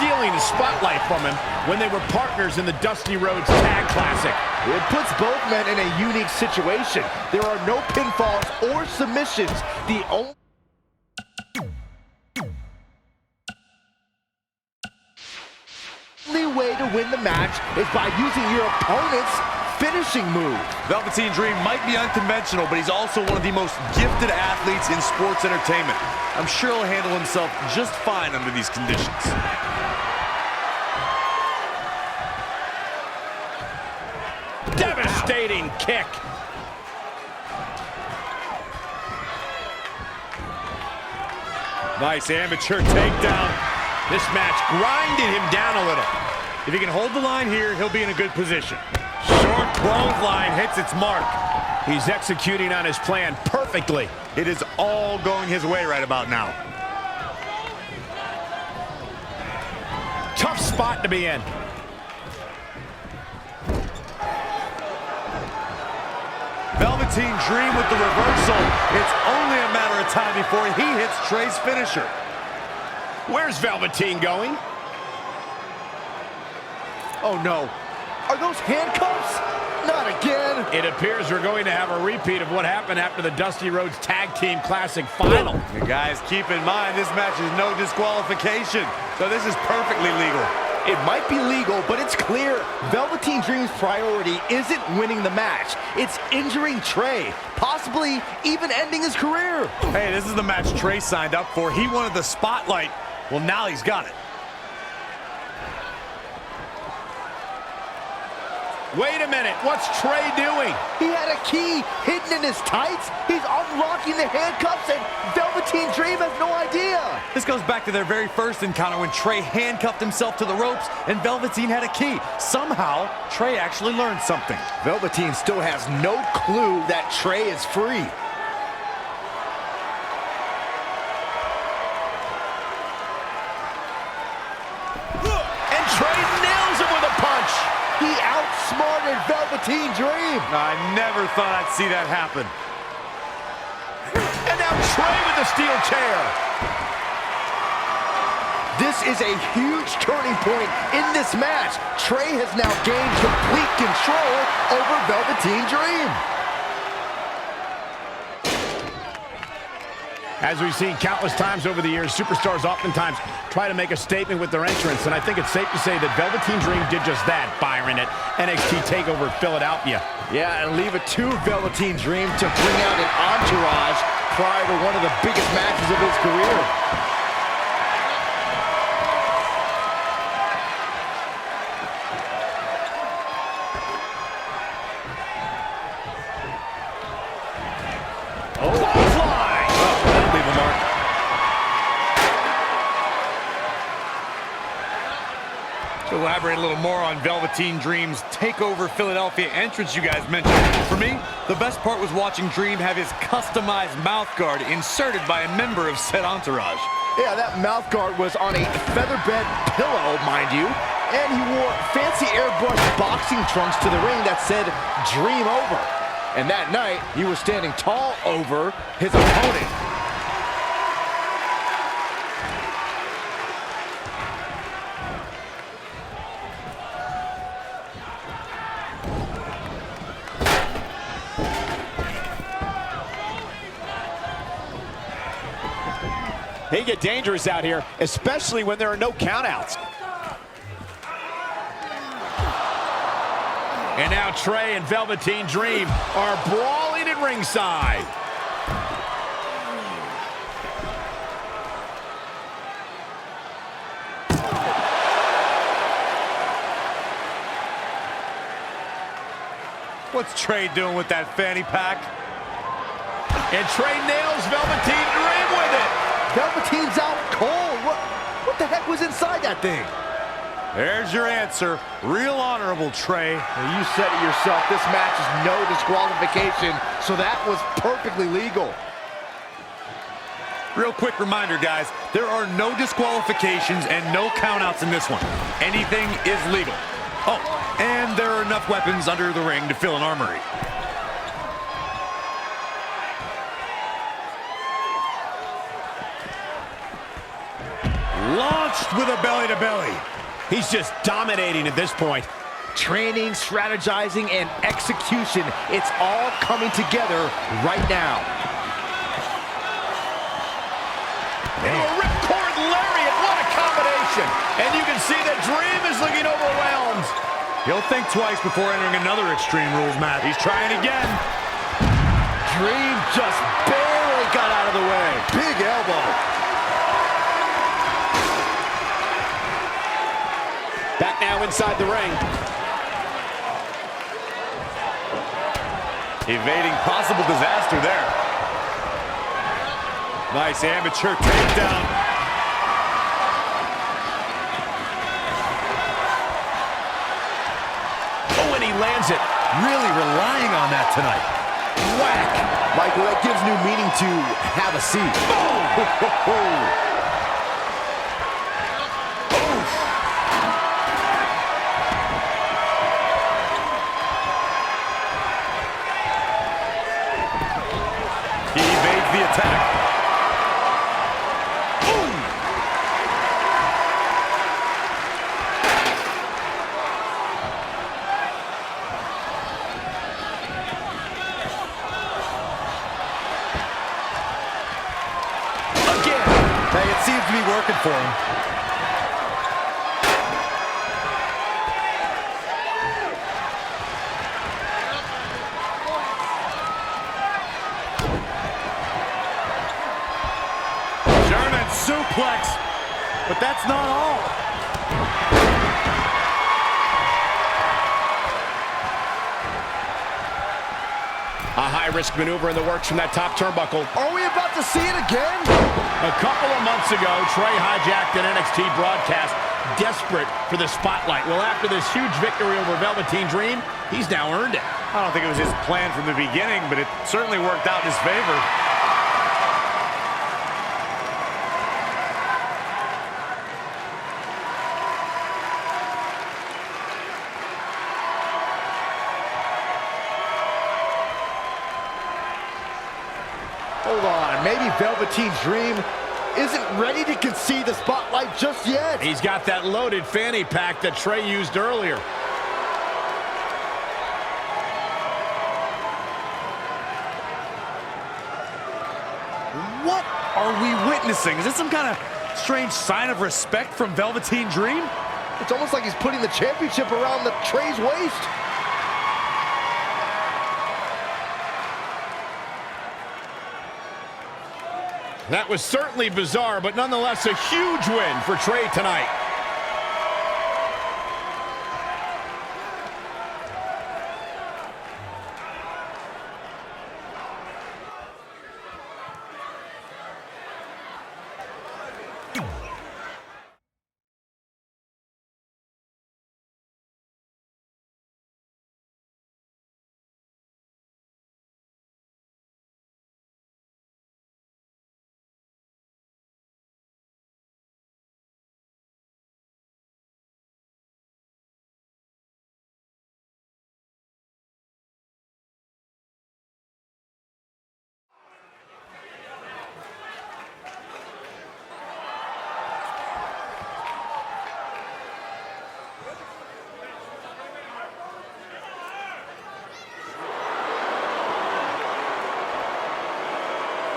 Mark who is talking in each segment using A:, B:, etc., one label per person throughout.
A: stealing the spotlight from him when they were partners in the Dusty Rhodes Tag Classic.
B: It puts both men in a unique situation. There are no pinfalls or submissions. The only way to win the match is by using your opponent's finishing move.
C: Velveteen Dream might be unconventional, but he's also one of the most gifted athletes in sports entertainment. I'm sure he'll handle himself just fine under these conditions.
A: Devastating kick.
C: Nice amateur takedown.
A: This match grinded him down a little.
C: If he can hold the line here, he'll be in a good position. Short clothesline hits its mark.
A: He's executing on his plan perfectly.
C: It is all going his way right about now.
A: Tough spot to be in.
C: Velveteen Dream with the reversal. It's only a matter of time before he hits Trey's finisher.
A: Where's Velveteen going?
B: Oh no. Are those handcuffs? Not again.
A: It appears we're going to have a repeat of what happened after the Dusty Rhodes Tag Team Classic final.
C: You guys, keep in mind, this match is no disqualification, so this is perfectly legal.
B: It might be legal, but it's clear Velveteen Dream's priority isn't winning the match. It's injuring Trey, possibly even ending his career.
C: Hey, this is the match Trey signed up for. He wanted the spotlight. Well, now he's got it.
A: Wait a minute, what's Trey doing?
B: He had a key hidden in his tights. He's unlocking the handcuffs, and Velveteen Dream has no idea.
C: This goes back to their very first encounter when Trey handcuffed himself to the ropes and Velveteen had a key. Somehow, Trey actually learned something.
B: Velveteen still has no clue that Trey is free.
A: And Trey nails him with a punch.
B: He outsmarted Velveteen Dream.
C: I never thought I'd see that happen.
A: And now Trey with the steel chair.
B: This is a huge turning point in this match. Trey has now gained complete control over Velveteen Dream.
A: As we've seen countless times over the years, superstars oftentimes try to make a statement with their entrance, and I think it's safe to say that Velveteen Dream did just that, Byron, at NXT TakeOver Philadelphia.
B: Yeah, and leave it to Velveteen Dream to bring out an entourage prior to one of the biggest matches of his career.
C: To elaborate a little more on Velveteen Dream's TakeOver Philadelphia entrance you guys mentioned, for me, the best part was watching Dream have his customized mouth guard inserted by a member of said entourage.
B: Yeah, that mouth guard was on a featherbed pillow, mind you, and he wore fancy airbrush boxing trunks to the ring that said Dream Over. And that night, he was standing tall over his opponent.
A: They get dangerous out here, especially when there are no countouts. And now Trey and Velveteen Dream are brawling at ringside.
C: What's Trey doing with that fanny pack?
A: And Trey nails Velveteen Dream with it.
B: Velveteen's out cold. What the heck was inside that thing?
C: There's your answer. Real honorable, Trey.
B: Now, you said it yourself. This match is no disqualification, so that was perfectly legal.
C: Real quick reminder, guys. There are no disqualifications and no countouts in this one. Anything is legal. Oh, and there are enough weapons under the ring to fill an armory. Launched with a belly-to-belly.
A: He's just dominating at this point.
B: Training, strategizing, and execution. It's all coming together right now.
A: Into a ripcord lariat. What a combination. And you can see that Dream is looking overwhelmed.
C: He'll think twice before entering another Extreme Rules match. He's trying again.
B: Dream just barely got out of the way. Big elbow.
A: Back now inside the ring.
C: Evading possible disaster there. Nice amateur takedown.
A: Oh, and he lands it.
C: Really relying on that tonight.
B: Whack. Michael, that gives new meaning to have a seat. Oh.
C: He evades the attack.
B: Again.
C: Hey, it seems to be working for him. Suplex, but that's not all.
A: A high-risk maneuver in the works from that top turnbuckle.
B: Are we about to see it again?
A: A couple of months ago, Trey hijacked an NXT broadcast, desperate for the spotlight. Well, after this huge victory over Velveteen Dream, he's now earned it.
C: I don't think it was his plan from the beginning, but it certainly worked out in his favor.
B: Hold on, maybe Velveteen Dream isn't ready to concede the spotlight just yet.
A: He's got that loaded fanny pack that Trey used earlier.
C: What are we witnessing? Is this some kind of strange sign of respect from Velveteen Dream?
B: It's almost like he's putting the championship around the Trey's waist.
A: That was certainly bizarre, but nonetheless a huge win for Trey tonight.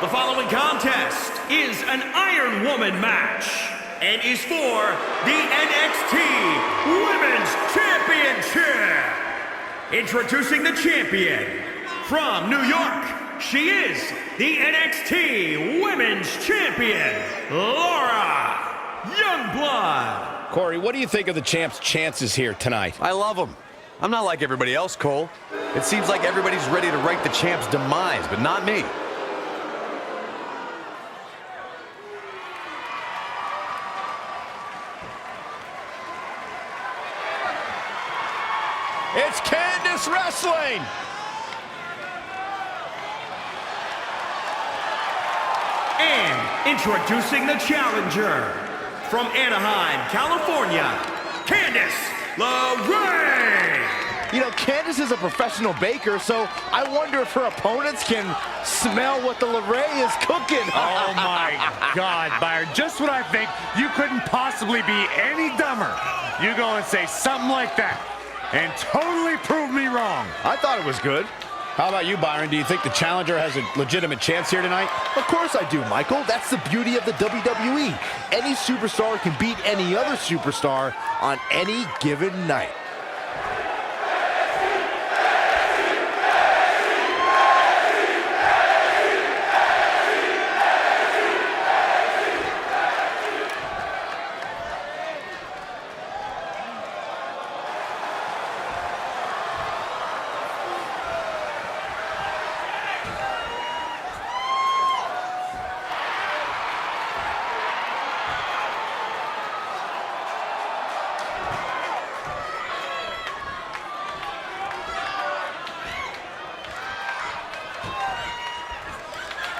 D: The following contest is an Iron Woman match and is for the NXT Women's Championship. Introducing the champion from New York, she is the NXT Women's Champion, Laura Youngblood.
A: Corey, what do you think of the champ's chances here tonight?
E: I love him. I'm not like everybody else, Cole. It seems like everybody's ready to write the champ's demise, but not me.
A: It's Candice wrestling!
D: And introducing the challenger from Anaheim, California, Candice LeRae.
B: You know, Candice is a professional baker, so I wonder if her opponents can smell what the LeRae is cooking.
C: Oh my God, Byron, just when I think you couldn't possibly be any dumber, you go and say something like that and totally prove me wrong.
B: I thought it was good.
A: How about you, Byron? Do you think the challenger has a legitimate chance here tonight?
B: Of course I do, Michael. That's the beauty of the WWE. Any superstar can beat any other superstar on any given night.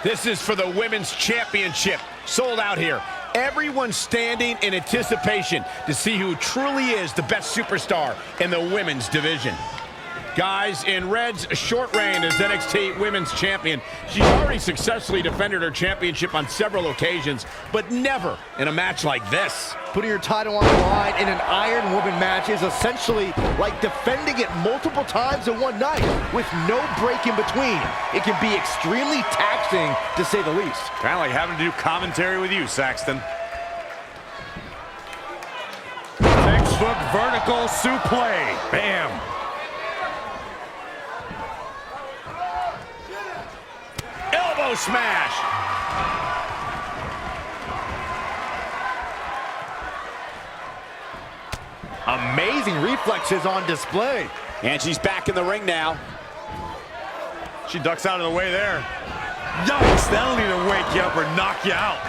A: This is for the Women's Championship. Sold out here. Everyone's standing in anticipation to see who truly is the best superstar in the women's division. Guys, in Red's short reign as NXT Women's Champion, she's already successfully defended her championship on several occasions, but never in a match like this.
B: Putting your title on the line in an Iron Woman match is essentially like defending it multiple times in one night with no break in between. It can be extremely taxing, to say the least.
C: Kind of like having to do commentary with you, Saxton. Textbook vertical suplex. Bam.
A: Elbow smash.
B: Amazing reflexes on display.
A: And she's back in the ring now.
C: She ducks out of the way there. Yikes, that'll either wake you up or knock you out.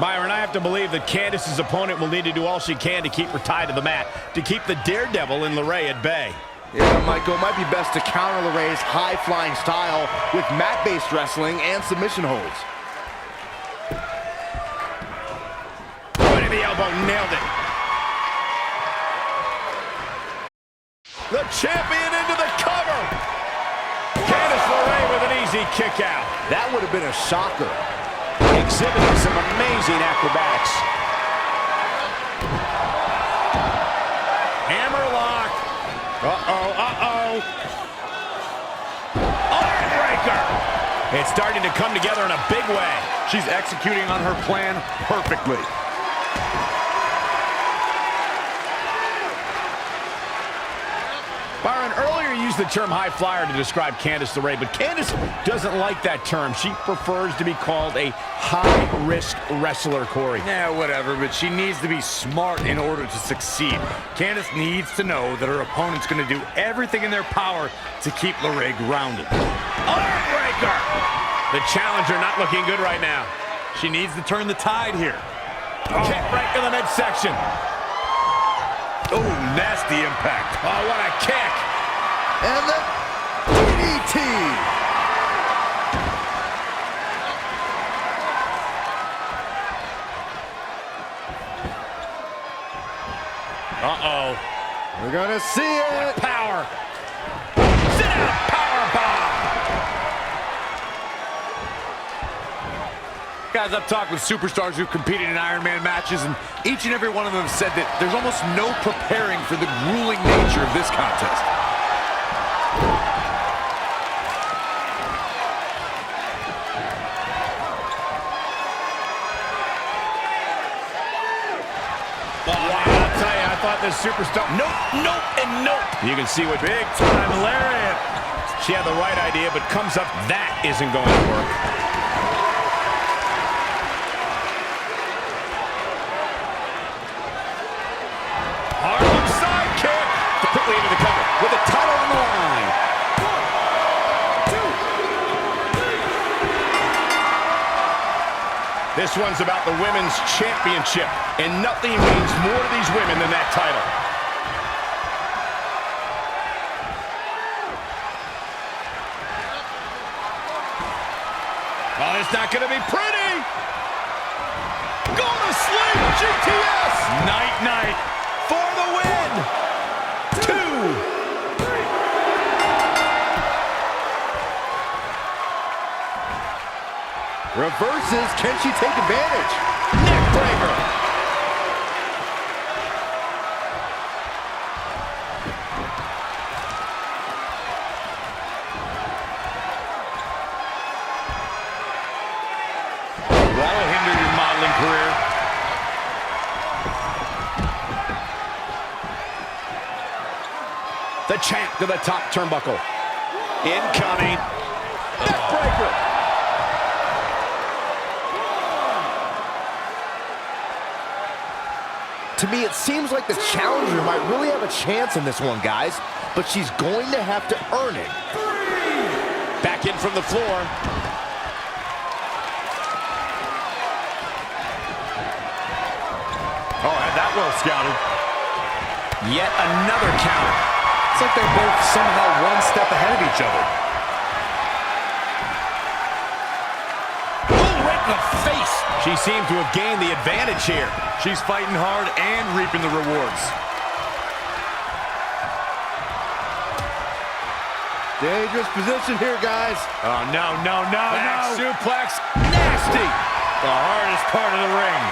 A: Byron, I have to believe that Candice's opponent will need to do all she can to keep her tied to the mat, to keep the daredevil in LeRae at bay.
B: Yeah, Michael, it might be best to counter LeRae's high-flying style with mat-based wrestling and submission holds.
A: Right in the elbow, nailed it. The champion into the cover. Candice LeRae with an easy kick out.
B: That would have been a shocker.
A: Exhibiting some amazing acrobatics. Hammerlock. Uh-oh, uh-oh. Armbreaker. It's starting to come together in a big way.
C: She's executing on her plan perfectly.
A: Byron, earlier you used the term high flyer to describe Candice LeRae, but Candice doesn't like that term. She prefers to be called a high-risk wrestler, Corey.
C: Yeah, whatever, but she needs to be smart in order to succeed. Candice needs to know that her opponent's going to do everything in their power to keep LeRae grounded.
A: Armbreaker! The challenger not looking good right now.
C: She needs to turn the tide here.
A: Kick right to the midsection.
C: Oh, nasty impact.
A: Oh, what a kick.
B: And the DDT.
A: Uh-oh.
B: We're gonna see it.
A: Power. Sit down, power bomb.
C: Guys, I've talked with superstars who've competed in Iron Man matches, and each and every one of them said that there's almost no preparing for the grueling nature of this contest.
A: I thought this superstar... Nope, nope, and nope. You can see what...
C: Big time lariat.
A: She had the right idea, but comes up, that isn't going to work. Harlem sidekick. Quickly into the cover with the title on the line. 1, 2, 3. This one's about the Women's Championship, and nothing means more to these women than that title. Oh, it's not going to be pretty. Go to sleep, GTS.
C: Night, night.
A: for the win. 2.
B: Reverses. Can she take advantage? Neckbreaker.
C: That'll hinder your modeling career.
A: The champ to the top turnbuckle. Incoming.
B: Neckbreaker. To me, it seems like the challenger might really have a chance in this one, guys. But she's going to have to earn it.
A: Back in from the floor.
C: Oh, had that well scouted.
A: Yet another counter.
E: It's like they're both somehow one step ahead of each other.
A: Oh, right in the face. She seemed to have gained the advantage here.
C: She's fighting hard and reaping the rewards.
B: Dangerous position here, guys.
C: Oh, no, no, no,
A: Back
C: no.
A: suplex. Nasty.
C: The hardest part of the ring.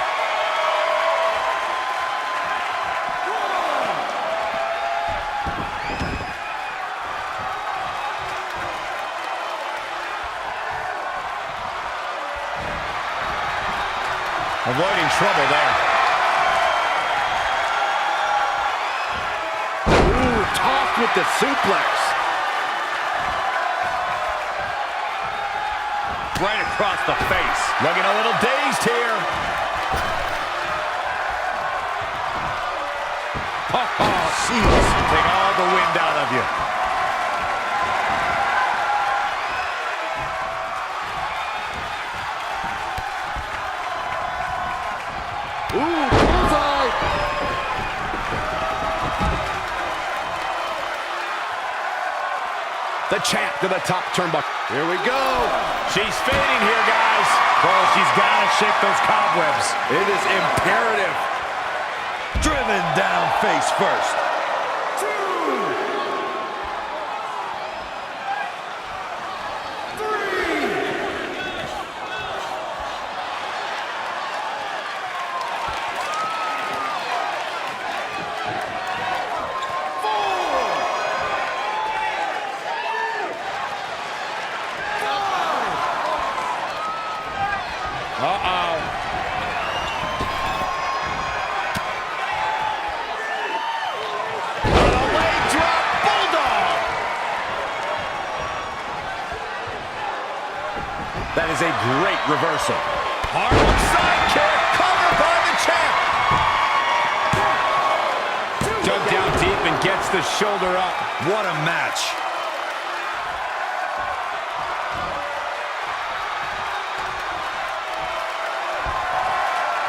A: Avoiding trouble there.
B: Ooh, tossed with the suplex.
C: Right across the face.
A: Looking a little dazed here.
C: Oh, jeez. Take all the wind out of you.
B: Ooh, bullseye.
A: The champ to the top turnbuckle.
B: Here we go.
A: She's fading here, guys.
C: Oh, she's got to shake those cobwebs.
B: It is imperative.
E: Driven down face first.
A: Uh-oh. A leg drop bulldog. That is a great reversal. Harlem sidekick covered by the champ. Dug down deep and gets the shoulder up.
E: What a match.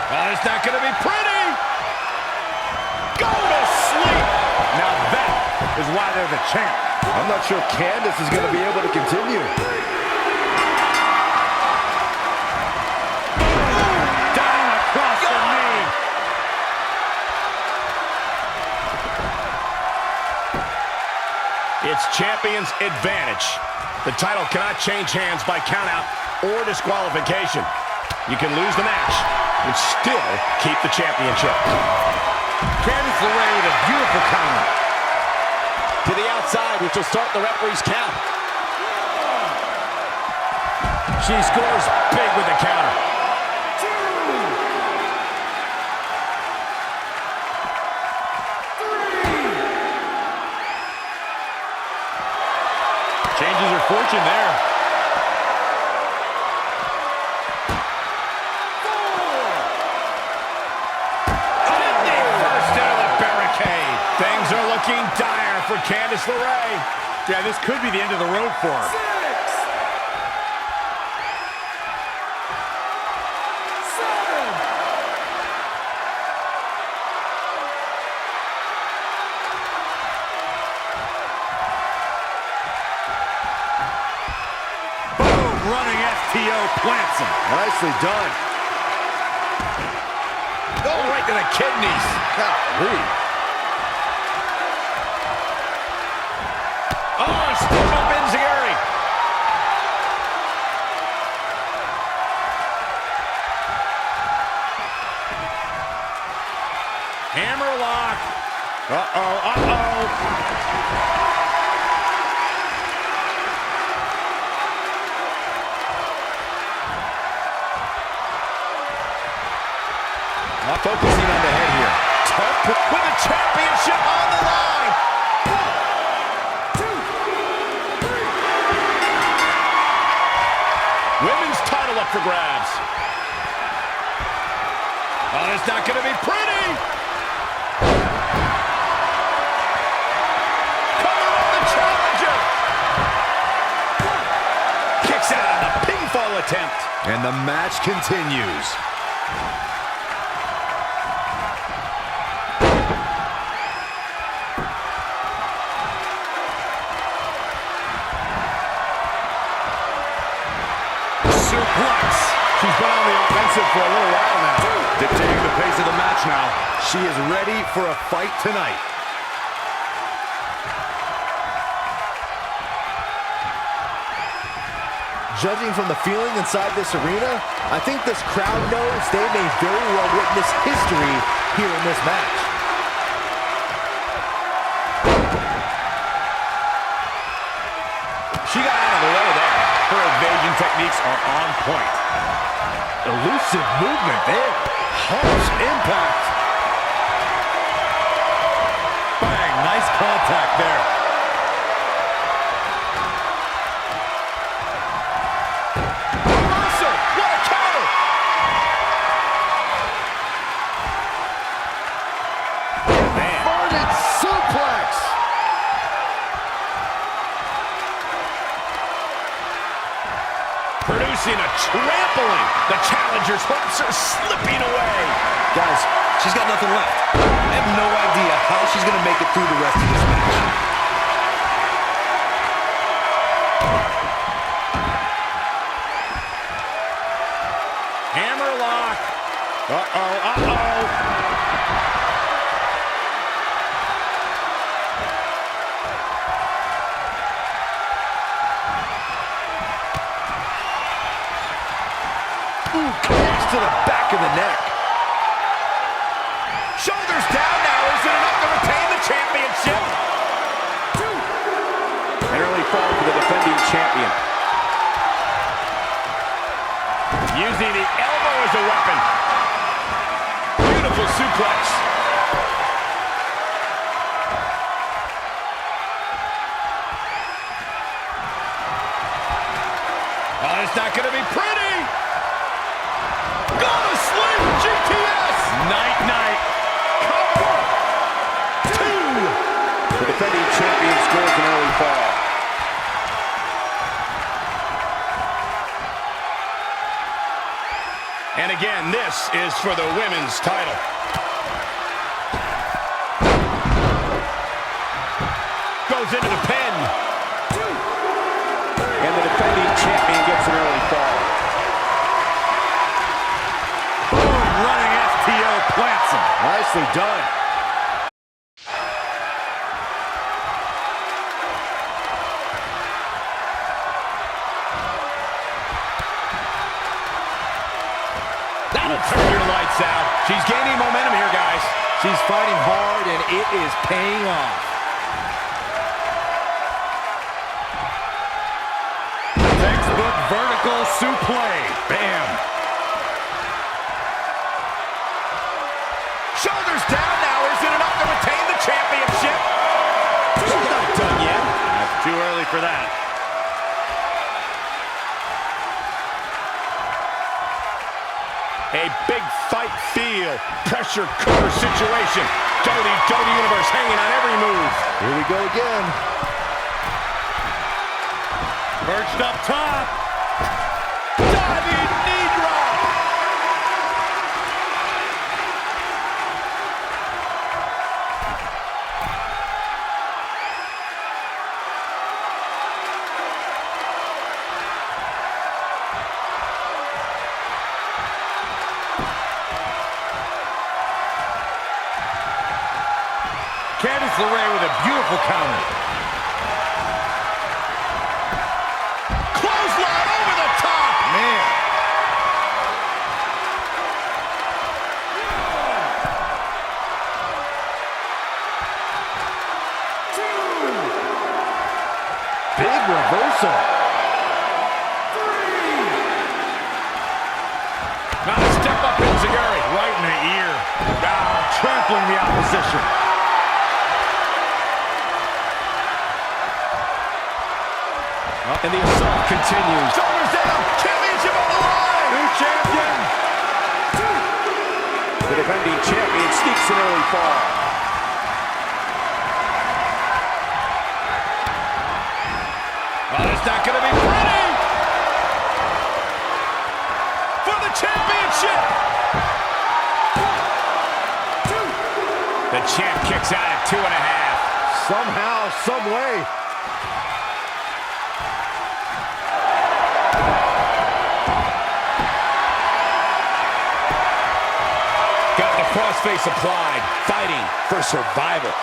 A: Oh, it's not going to be pretty. Go to sleep.
C: Now that is why they're the champ.
B: I'm not sure Candace is going to be able to continue.
C: Down across the knee.
A: It's champion's advantage. The title cannot change hands by countout or disqualification. You can lose the match and still keep the championship.
C: Candice LeRae with a beautiful counter.
A: To the outside, which will start the referee's count. She scores big with the counter.
C: Changes her fortune there.
A: Things are looking dire for Candice LeRae.
C: Yeah, this could be the end of the road for her.
D: 6, 7.
C: Boom! Running STO plants him.
B: Nicely done.
A: Oh, right to the kidneys.
B: Golly.
A: a stiff up enziguri. Hammerlock. Uh-oh, uh-oh.
B: Not focusing on the head here. Tough
A: With the championship on the line. 1, 2, 3. Women's title up for grabs. Oh, it's not going to be pretty. Cover on the challenger. Kicks out on the pinfall attempt.
B: And the match continues.
A: She's been on the offensive for a little while now.
B: Dictating the pace of the match now. She is ready for a fight tonight. Judging from the feeling inside this arena, I think this crowd knows they may very well witness history here in this match.
A: She got out of the way there. Her evasion techniques are on point.
B: Elusive movement there. Harsh impact. Bang, nice contact there.
A: Reversal, what a counter.
B: Inverted suplex.
A: Producing a trampling. The challenger's hopes are slipping away.
E: Guys, she's got nothing left. I have no idea how she's going to make it through the rest of this match.
A: Hammerlock. Uh-oh, uh-oh.
B: Kicks to the back of the neck.
A: Shoulders down now. Is it enough to retain the championship?
B: An early fall for the defending champion.
A: Using the elbow as a weapon. Beautiful suplex. Oh, it's not going to be pretty. Go to sleep, GTS. Night-night. Cover. 2.
B: The defending champion scores an early fall.
A: And again, this is for the women's title. Goes into the pin.
B: And the defending champion gets an early fall.
C: Boom, running STO plants him.
B: Nicely done.
A: That'll turn your lights out. She's gaining momentum here, guys.
B: She's fighting hard, and it is paying off.
C: Textbook vertical suplex. Bam.
A: Shoulders down now. Is it enough to retain the championship? She's not done yet.
C: That's too early for that.
A: A big fight feel. Pressure cooker situation. WWE Universe hanging on every move.
B: Here we go again.
C: Perched up top.
A: Diving knee drop.
C: Candice LeRae with a beautiful counter.
B: reversal.
A: Now a step up enziguri.
C: Right in the ear. Trampling the opposition.
A: And the assault continues. Shoulders down. Championship on the line.
C: New champion.
B: The defending champion sneaks an early fall.
A: Oh, it's not going to be pretty. For the championship. The champ kicks out at 2.5.
B: Somehow, some way.
A: Got the crossface applied, fighting for survival.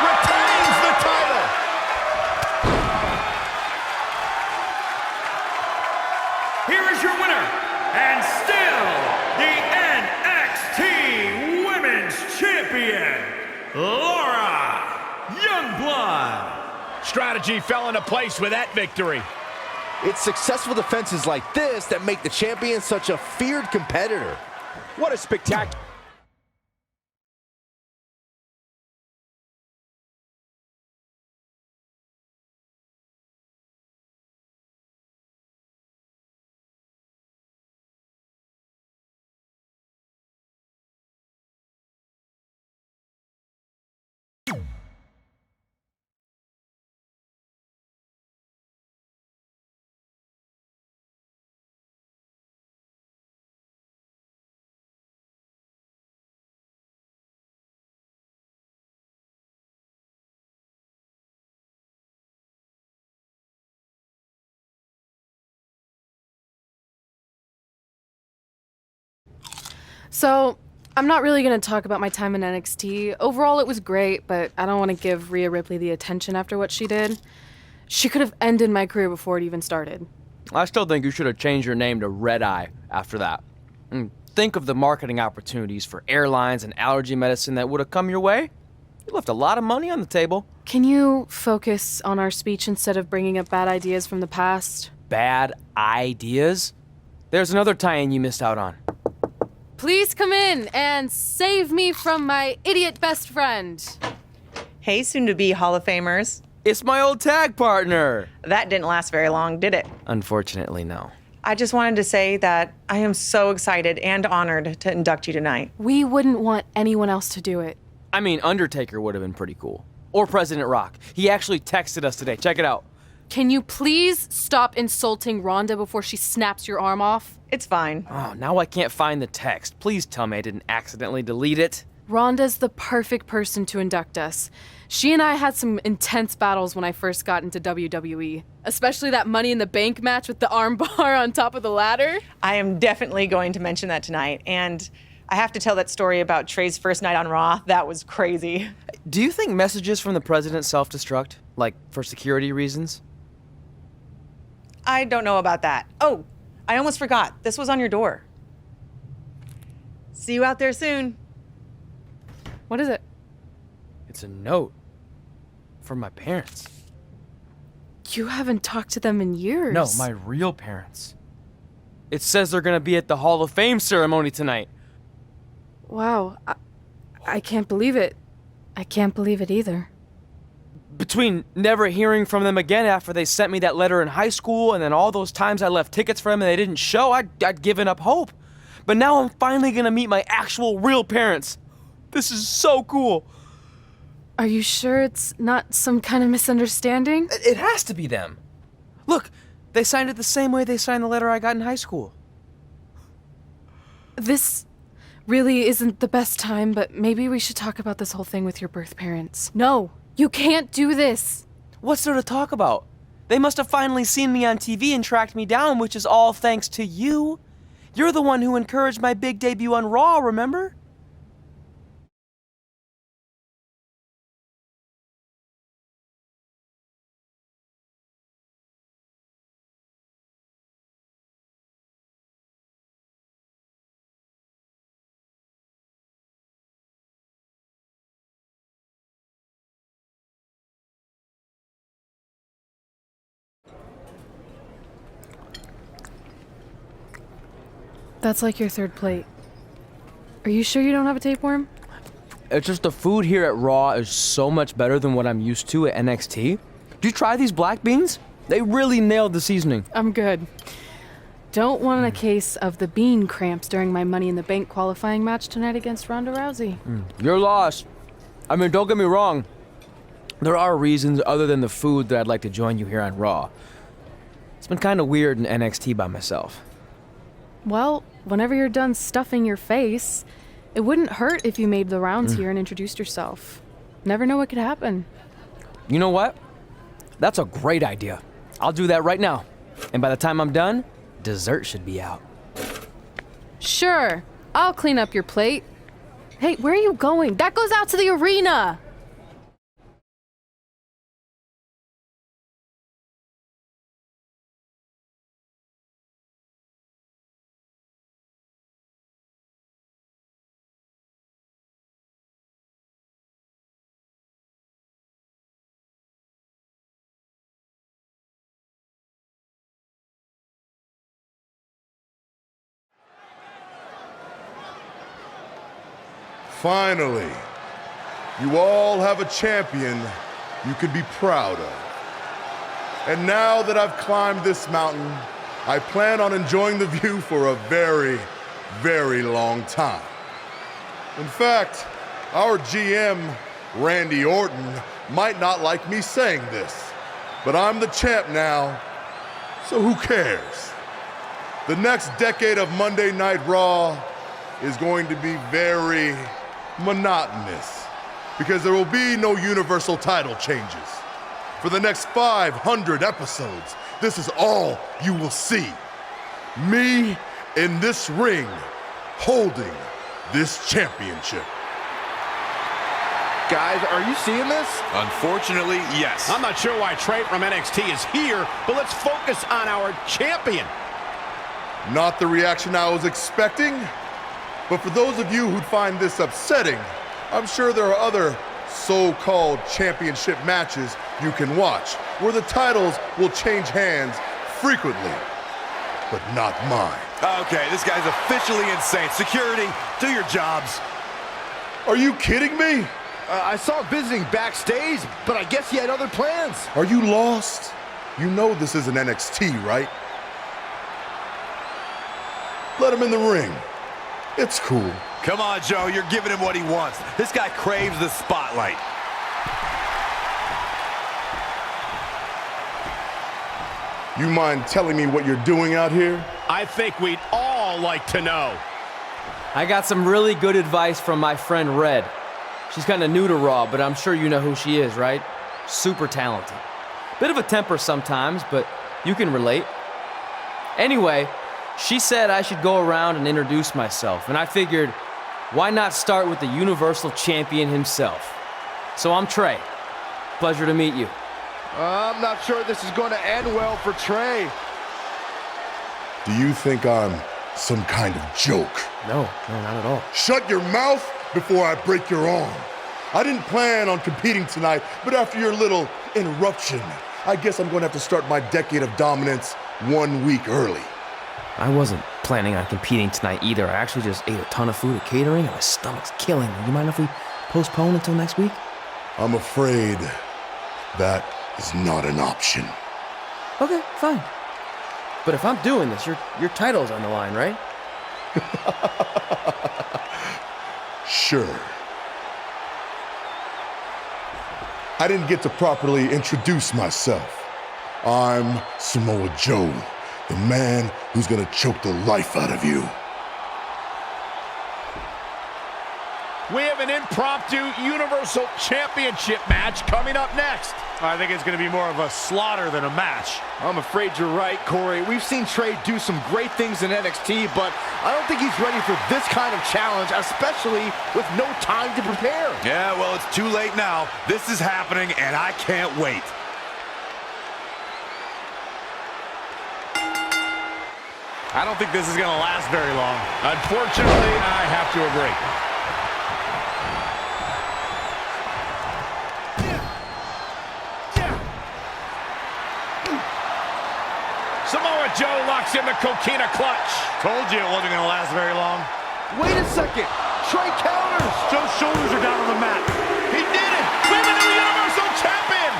A: Retains the title.
D: Here is your winner, and still the NXT Women's Champion, Laura Youngblood.
A: Strategy fell into place with that victory.
B: It's successful defenses like this that make the champion such a feared competitor. What a spectacular...
F: So, I'm not really going to talk about my time in NXT. Overall, it was great, but I don't want to give Rhea Ripley the attention after what she did. She could have ended my career before it even started.
G: I still think you should have changed your name to Red Eye after that. And think of the marketing opportunities for airlines and allergy medicine that would have come your way. You left a lot of money on the table.
F: Can you focus on our speech instead of bringing up bad ideas from the past?
G: Bad ideas? There's another tie-in you missed out on.
F: Please come in and save me from my idiot best friend.
H: Hey, soon-to-be Hall of Famers.
G: It's my old tag partner.
H: That didn't last very long, did it?
G: Unfortunately, no.
H: I just wanted to say that I am so excited and honored to induct you tonight.
F: We wouldn't want anyone else to do it.
G: I mean, Undertaker would have been pretty cool. Or President Rock. He actually texted us today. Check it out.
F: Can you please stop insulting Rhonda before she snaps your arm off?
H: It's fine.
G: Oh, now I can't find the text. Please tell me I didn't accidentally delete it.
F: Rhonda's the perfect person to induct us. She and I had some intense battles when I first got into WWE, especially that Money in the Bank match with the arm bar on top of the ladder.
H: I am definitely going to mention that tonight, and I have to tell that story about Trey's first night on Raw. That was crazy.
G: Do you think messages from the president self-destruct? Like, for security reasons?
H: I don't know about that. Oh, I almost forgot. This was on your door. See you out there soon.
F: What is it?
G: It's a note. From my parents.
F: You haven't talked to them in years.
G: No, my real parents. It says they're gonna be at the Hall of Fame ceremony tonight.
F: Wow, I can't believe it. I can't believe it either.
G: Between never hearing from them again after they sent me that letter in high school and then all those times I left tickets for them and they didn't show, I'd given up hope. But now I'm finally gonna meet my actual real parents. This is so cool.
F: Are you sure it's not some kind of misunderstanding?
G: It has to be them. Look, they signed it the same way they signed the letter I got in high school.
F: This really isn't the best time, but maybe we should talk about this whole thing with your birth parents. No, you can't do this.
G: What's there to talk about? They must have finally seen me on TV and tracked me down, which is all thanks to you. You're the one who encouraged my big debut on Raw, remember?
F: That's like your third plate. Are you sure you don't have a tapeworm?
G: It's just the food here at Raw is so much better than what I'm used to at NXT. Did you try these black beans? They really nailed the seasoning.
F: I'm good. Don't want a case of the bean cramps during my Money in the Bank qualifying match tonight against Ronda Rousey.
G: Your loss. I mean, don't get me wrong. There are reasons other than the food that I'd like to join you here on Raw. It's been kind of weird in NXT by myself.
F: Well, whenever you're done stuffing your face, it wouldn't hurt if you made the rounds here and introduced yourself. Never know what could happen.
G: You know what? That's a great idea. I'll do that right now. And by the time I'm done, dessert should be out.
F: Sure, I'll clean up your plate. Hey, where are you going? That goes out to the arena!
I: Finally, you all have a champion you can be proud of. And now that I've climbed this mountain, I plan on enjoying the view for a very, very long time. In fact, our GM, Randy Orton, might not like me saying this, but I'm the champ now, so who cares? The next decade of Monday Night Raw is going to be very monotonous because there will be no universal title changes. For the next 500 episodes, this is all you will see. Me in this ring holding this championship.
B: Guys, are you seeing this?
E: Unfortunately, yes.
A: I'm not sure why Trey from NXT is here, but let's focus on our champion.
I: Not the reaction I was expecting, but for those of you who'd find this upsetting, I'm sure there are other so-called championship matches you can watch where the titles will change hands frequently, but not mine.
E: Okay, this guy's officially insane. Security, do your jobs.
I: Are you kidding me?
B: I saw him visiting backstage, but I guess he had other plans.
I: Are you lost? You know this isn't NXT, right? Let him in the ring. It's cool.
E: Come on, Joe, you're giving him what he wants. This guy craves the spotlight.
I: You mind telling me what you're doing out here?
A: I think we'd all like to know.
G: I got some really good advice from my friend Red. She's kind of new to Raw, but I'm sure you know who she is, right? Super talented. Bit of a temper sometimes, but you can relate. Anyway, she said I should go around and introduce myself, and I figured, why not start with the Universal Champion himself? So I'm Trey. Pleasure to meet you.
B: I'm not sure this is going to end well for Trey.
I: Do you think I'm some kind of joke?
G: No, not at all.
I: Shut your mouth before I break your arm. I didn't plan on competing tonight, but after your little interruption, I guess I'm going to have to start my decade of dominance 1 week early.
G: I wasn't planning on competing tonight either. I actually just ate a ton of food at catering and my stomach's killing me. You mind if we postpone until next week?
I: I'm afraid that is not an option.
G: Okay, fine. But if I'm doing this, your title's on the line, right?
I: Sure. I didn't get to properly introduce myself. I'm Samoa Joe, the man who's gonna choke the life out of you.
A: We have an impromptu Universal Championship match coming up next.
C: I think it's going to be more of a slaughter than a match.
B: I'm afraid you're right, Corey. We've seen Trey do some great things in NXT, but I don't think he's ready for this kind of challenge, especially with no time to prepare.
E: Yeah, well, it's too late now. This is happening, and I can't wait.
C: I don't think this is going to last very long.
A: Unfortunately, I have to agree. Samoa Joe locks in the coquina clutch.
C: Told you it wasn't going to last very long.
B: Wait a second. Trey counters.
C: Joe's shoulders are down on the mat.
A: He did it. We have a new Universal Champion.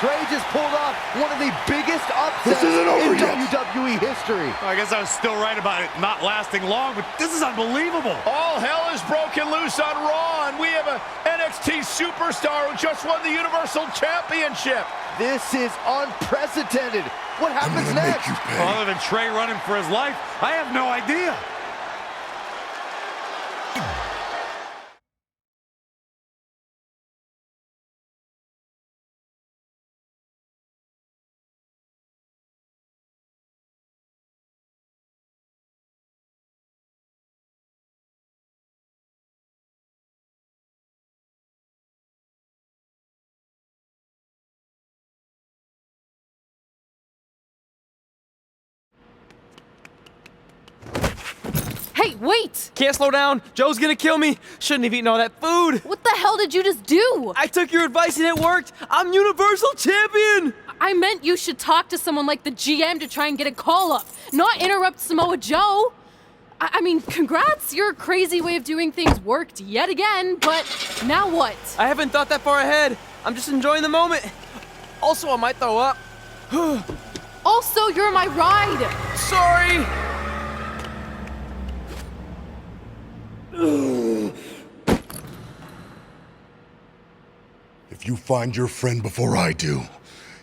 B: Trey just pulled off one of the biggest upsets in WWE history.
C: I guess I was still right about it not lasting long, but this is unbelievable.
A: All hell is broken loose on Raw, and we have an NXT superstar who just won the Universal Championship.
B: This is unprecedented. What happens next?
C: Other than Trey running for his life, I have no idea.
F: Hey, wait!
G: Can't slow down. Joe's gonna kill me. Shouldn't have eaten all that food.
F: What the hell did you just do?
G: I took your advice and it worked. I'm Universal Champion.
F: I meant you should talk to someone like the GM to try and get a call up, not interrupt Samoa Joe. I mean, congrats. Your crazy way of doing things worked yet again, but now what?
G: I haven't thought that far ahead. I'm just enjoying the moment. Also, I might throw up.
F: Also, you're my ride.
G: Sorry.
I: If you find your friend before I do,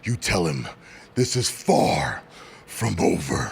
I: you tell him this is far from over.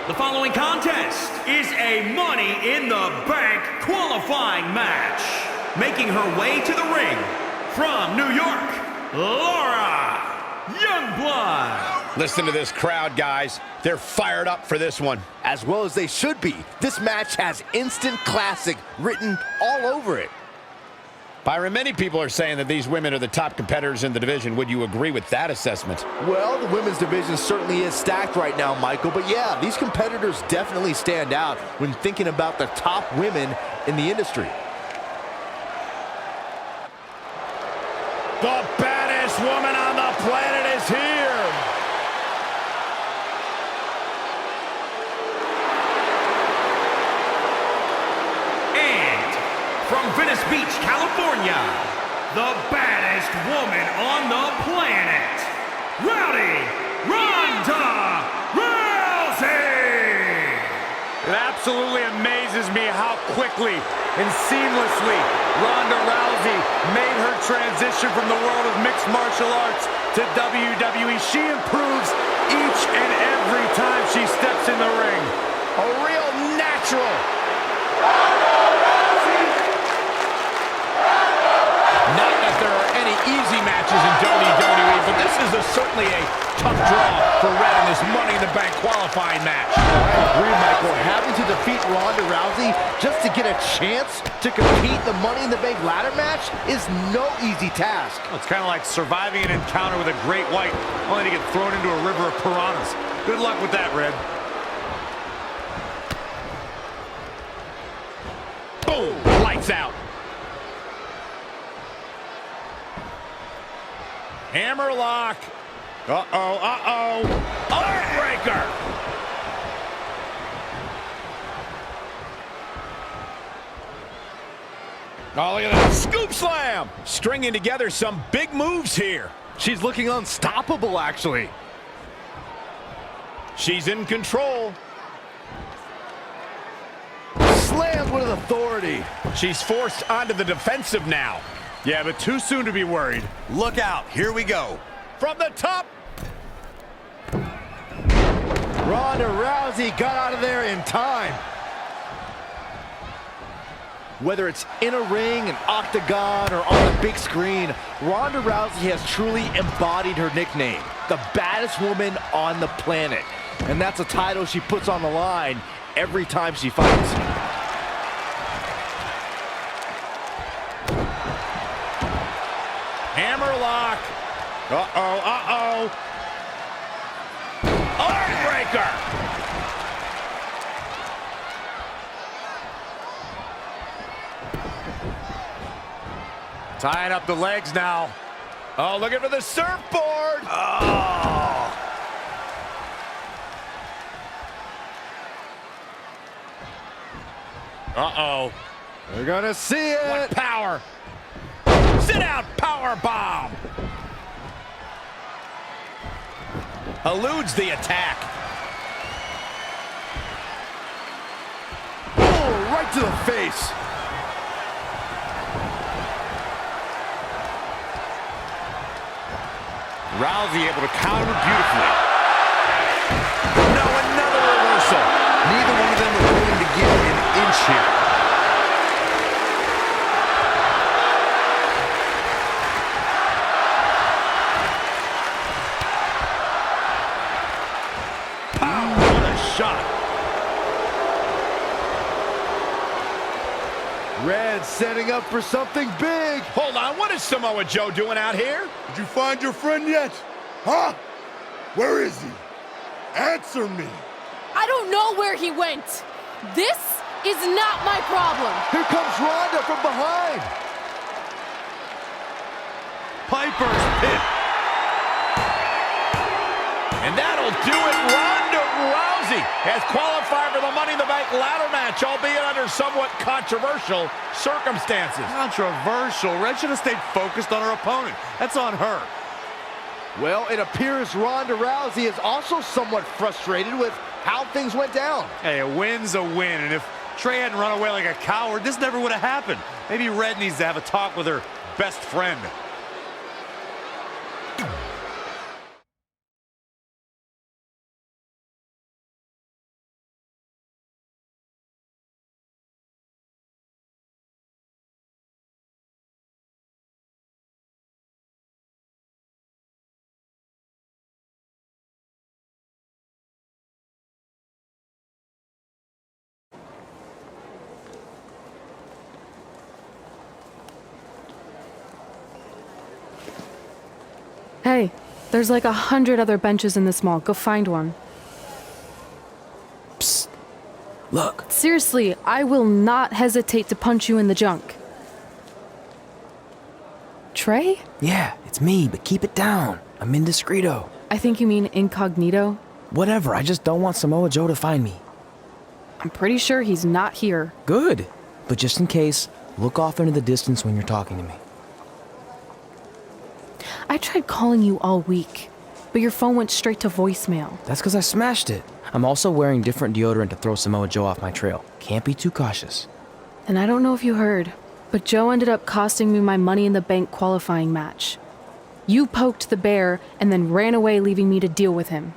D: The following contest is a Money in the Bank qualifying match. Making her way to the ring from New York, Laura Youngblood.
A: Listen to this crowd, guys. They're fired up for this one.
B: As well as they should be. This match has instant classic written all over it.
A: Byron, many people are saying that these women are the top competitors in the division. Would you agree with that assessment?
B: Well, the women's division certainly is stacked right now, Michael. But yeah, these competitors definitely stand out when thinking about the top women in the industry.
A: The baddest woman on the planet is here.
D: And from Venice Beach, California, the baddest woman on the planet, Rowdy Ronda Rousey!
C: It absolutely amazes me how quickly and seamlessly Ronda Rousey made her transition from the world of mixed martial arts to WWE. She improves each and every time she steps in the ring.
A: A real natural. Not that there are any easy matches in WWE, but this is certainly a tough draw for Red in this Money in the Bank qualifying match.
B: I agree, Michael. Having to defeat Ronda Rousey just to get a chance to compete in the Money in the Bank ladder match is no easy task.
C: It's kind of like surviving an encounter with a great white, only to get thrown into a river of piranhas. Good luck with that, Red.
A: Boom! Lights out. Hammerlock. Uh-oh, uh-oh. Heartbreaker. Oh, look at that. Scoop slam. Stringing together some big moves here.
B: She's looking unstoppable, actually.
A: She's in control.
B: Slammed with authority.
A: She's forced onto the defensive now.
C: Yeah, but too soon to be worried.
E: Look out, here we go.
A: from the top.
B: Ronda Rousey got out of there in time. Whether it's in a ring, an octagon, or on the big screen, Ronda Rousey has truly embodied her nickname, the baddest woman on the planet. And that's a title she puts on the line every time she fights.
A: Hammerlock. Uh-oh, uh-oh. Armbreaker.
C: Tying up the legs now.
A: Oh, looking for the surfboard.
C: Oh.
A: Uh-oh.
B: We're gonna see it.
A: What power. Sit out power bomb. Eludes the attack.
B: Oh, right to the face.
C: Rousey able to counter beautifully.
A: No, another reversal.
E: Neither one of them were willing to give an inch here.
A: What a shot.
B: Red setting up for something big.
A: Hold on, what is Samoa Joe doing out here?
I: Did you find your friend yet? Huh? Where is he? Answer me.
F: I don't know where he went. This is not my problem.
B: Here comes Ronda from behind.
C: Piper's pit.
A: And that'll do it. Ronda Rousey has qualified for the Money in the Bank ladder match, albeit under somewhat controversial circumstances.
C: Controversial. Red should have stayed focused on her opponent. That's on her.
B: Well, it appears Ronda Rousey is also somewhat frustrated with how things went down.
C: Hey, a win's a win, and if Trey hadn't run away like a coward, this never would have happened. Maybe Red needs to have a talk with her best friend.
F: Hey, there's like 100 other benches in this mall. Go find one.
G: Psst. Look.
F: Seriously, I will not hesitate to punch you in the junk. Trey?
G: Yeah, it's me, but keep it down. I'm indiscreto.
F: I think you mean incognito.
G: Whatever, I just don't want Samoa Joe to find me.
F: I'm pretty sure he's not here.
G: Good. But just in case, look off into the distance when you're talking to me.
F: I tried calling you all week, but your phone went straight to voicemail.
G: That's because I smashed it. I'm also wearing different deodorant to throw Samoa Joe off my trail. Can't be too cautious.
F: And I don't know if you heard, but Joe ended up costing me my Money in the Bank qualifying match. You poked the bear and then ran away, leaving me to deal with him.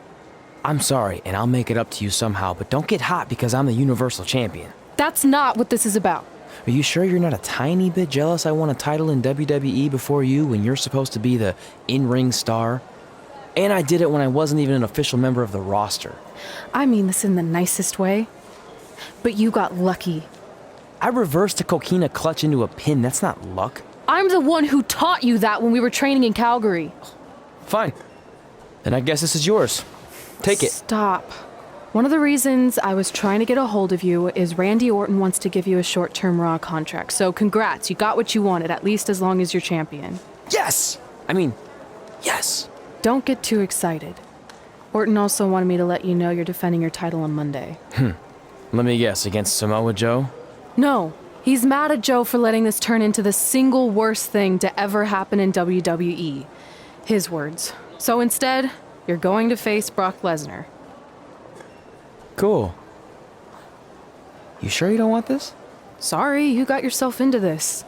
G: I'm sorry, and I'll make it up to you somehow, but don't get hot because I'm the Universal Champion.
F: That's not what this is about.
G: Are you sure you're not a tiny bit jealous I won a title in WWE before you when you're supposed to be the in-ring star? And I did it when I wasn't even an official member of the roster.
F: I mean this in the nicest way. But you got lucky.
G: I reversed a coquina clutch into a pin. That's not luck.
F: I'm the one who taught you that when we were training in Calgary.
G: Fine. Then I guess this is yours. Take it.
F: Stop. One of the reasons I was trying to get a hold of you is Randy Orton wants to give you a short-term Raw contract. So congrats, you got what you wanted, at least as long as you're champion.
G: Yes! Yes!
F: Don't get too excited. Orton also wanted me to let you know you're defending your title on Monday.
G: Let me guess, against Samoa Joe?
F: No, he's mad at Joe for letting this turn into the single worst thing to ever happen in WWE. His words. So instead, you're going to face Brock Lesnar.
G: Cool. You sure you don't want this?
F: Sorry, you got yourself into this.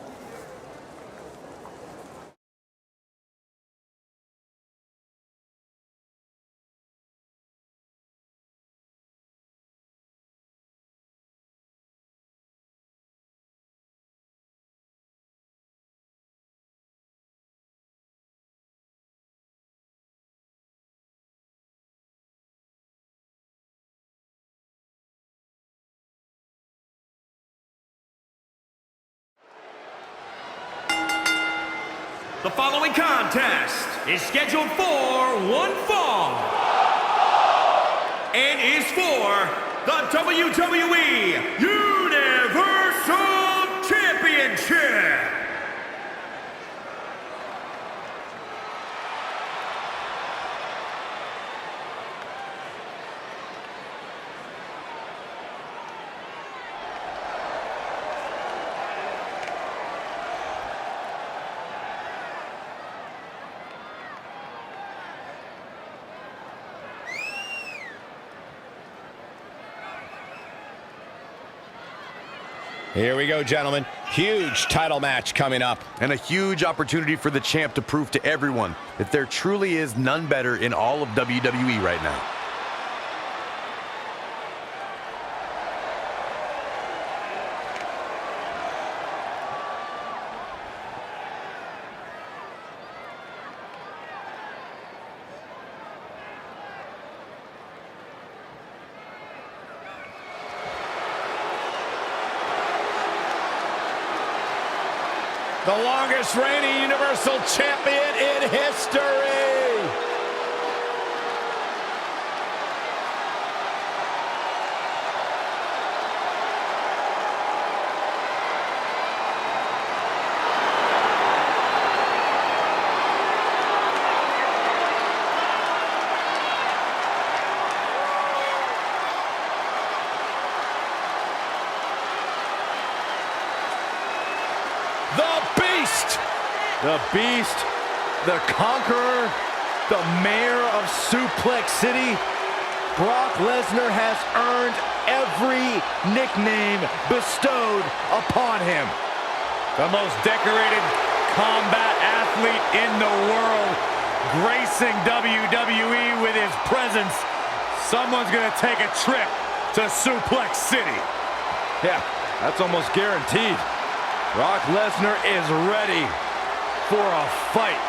D: The following contest is scheduled for one fall and is for the WWE Universal Championship.
A: Here we go, gentlemen. Huge title match coming up.
E: And a huge opportunity for the champ to prove to everyone that there truly is none better in all of WWE right now.
A: The longest reigning Universal Champion in history.
B: The Beast, the Conqueror, the Mayor of Suplex City. Brock Lesnar has earned every nickname bestowed upon him.
C: The most decorated combat athlete in the world, gracing WWE with his presence. Someone's gonna take a trip to Suplex City.
B: Yeah, that's almost guaranteed. Brock Lesnar is ready for a fight.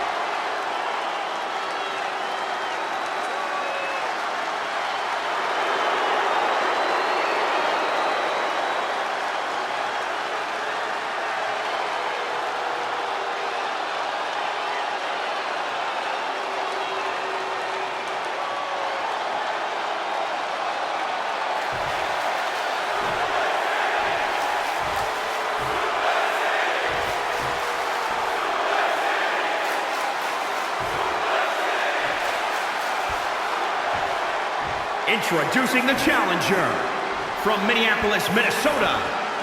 D: Introducing the challenger from Minneapolis, Minnesota,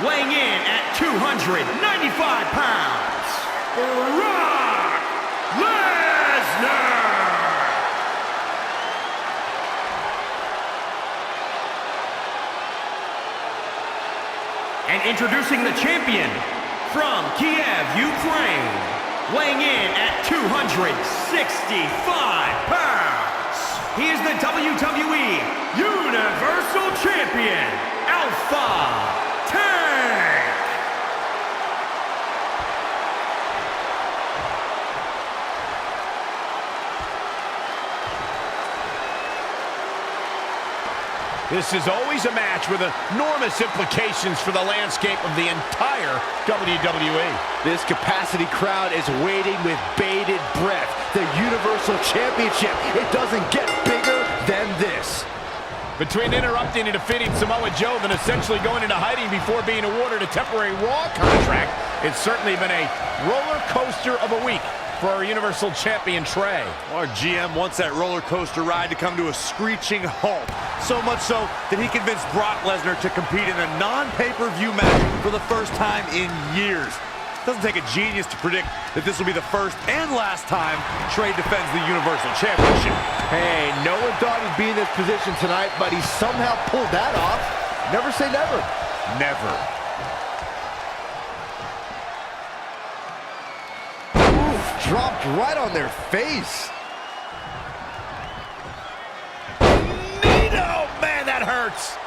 D: weighing in at 295 pounds, Brock Lesnar. And introducing the champion from Kiev, Ukraine, weighing in at 265 pounds. He is the WWE Universal Champion, Alpha Tank.
A: This is always a match with enormous implications for the landscape of the entire WWE.
B: This capacity crowd is waiting with bated breath. The Universal Championship, it doesn't get bigger than this.
A: Between interrupting and defeating Samoa Joe, then essentially going into hiding before being awarded a temporary Raw contract, it's certainly been a roller coaster of a week for our Universal Champion Trey.
C: Our GM wants that roller coaster ride to come to a screeching halt. So much so that he convinced Brock Lesnar to compete in a non-pay-per-view match for the first time in years. Doesn't take a genius to predict that this will be the first and last time Trey defends the Universal Championship.
B: Hey, no one thought he'd be in this position tonight, but he somehow pulled that off. Never say never.
C: Never.
B: Oof, dropped right on their face.
A: Oh, man, that hurts.